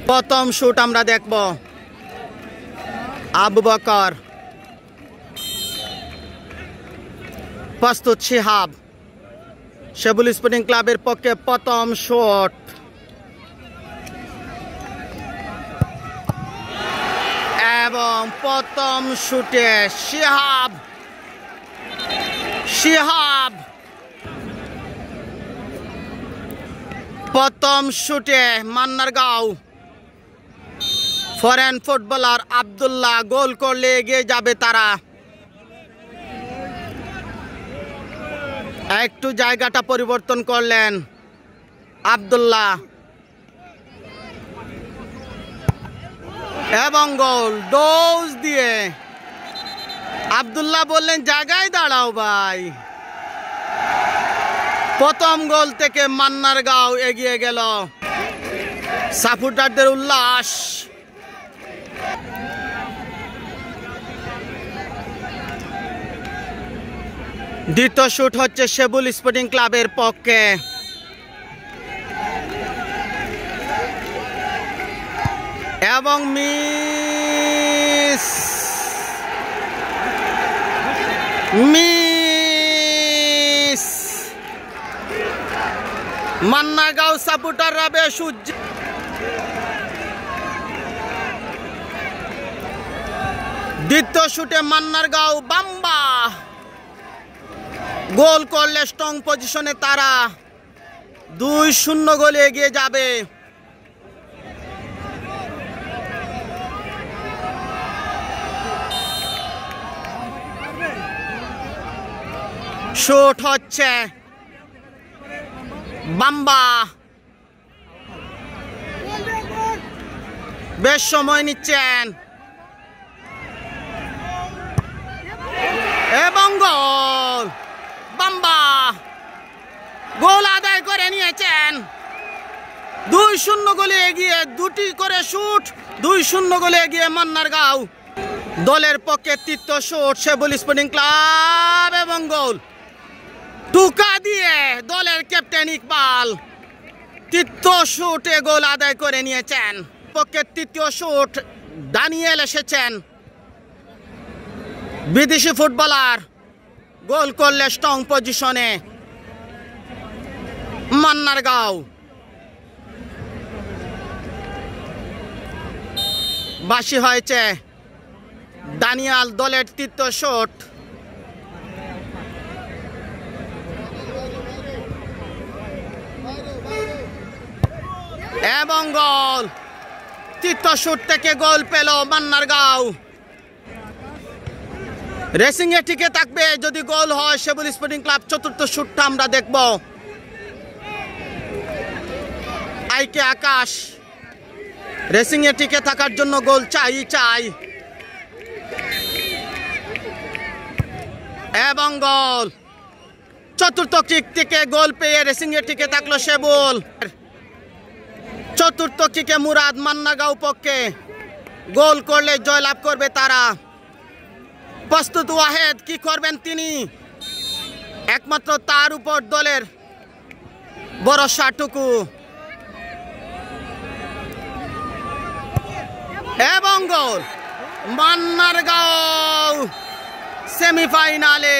প্রথম শুট আমরা দেখব আবু বকর, প্রস্তুত শিহাব। সেবুল স্পোর্টিং ক্লাবের পক্ষে প্রথম শট এবং প্রথম শুটে শিহাব প্রথম শুটে মান্নারগাঁও ফরেন ফুটবলার আব্দুল্লাহ গোল করলে এগিয়ে যাবে তারা। একটু জায়গাটা পরিবর্তন করলেন আব্দুল্লাহ এবং গোল ডোজ দিয়ে আব্দুল্লাহ বললেন জায়গায় দাঁড়াও ভাই। প্রথম গোল থেকে মান্নারগাঁও এগিয়ে গেল। সাপোর্টারদের উল্লাস। দ্বিতীয় শুট হচ্ছে সেবুল স্পোর্টিং ক্লাবের পক্ষে। এবং মিস মান্নারগাঁও সাপোর্টাররা বেশ দ্বিতীয় শুটে মান্নারগাঁও বাম্বা গোল করলে স্ট্রং পজিশনে তারা 2-0 গোলে এগিয়ে যাবে। শুট হচ্ছে বাম্বা, বেশ সময় নিচ্ছেন এবং গোল। বাম্বা গোল আদায় করে নিয়েছেন। 2-0 গোলে এগিয়ে, দুটি করে শুট, 2-0 গোলে এগিয়ে মান্নারগাঁও। দলের পক্ষে তৃতীয় শুট সেবুল স্পোর্টিং ক্লাব এবং গোল টুকা দিয়ে দলের ক্যাপ্টেন ইকবাল তৃতীয় শুটে গোল আদায় করে নিয়েছেন। পক্ষে তৃতীয় শুট দানিয়েল এসেছেন, বিদেশি ফুটবলার গোল করলে স্ট্রং পজিশনে মান্নারগাঁও। বাসি হয়েছে দানিয়াল দলের তৃতীয় শুট এবং গোল। তৃতীয় শুট থেকে গোল পেল মান্নারগাঁও। রেসিং এ টিকে থাকবে, যদি গোল হয় সেবুল স্পোর্টিং ক্লাব। চতুর্থ শুটটা আমরা দেখব। আইকে আকাশ রেসিং এ টিকে থাকার জন্য গোল চাই এবং গোল। চতুর্থ কিক থেকে গোল পেয়ে রেসিং এ টিকে থাকলো সেবুল। চতুর্থ কিকে মুরাদ মান্নারগাঁও পক্ষে গোল করলে জয়লাভ করবে তারা। প্রস্তুত ওয়াহেদ, কি করবেন তিনি? একমাত্র তার উপর দলের ভরসাটুকু এবং গোল। মান্নারগাঁও সেমিফাইনালে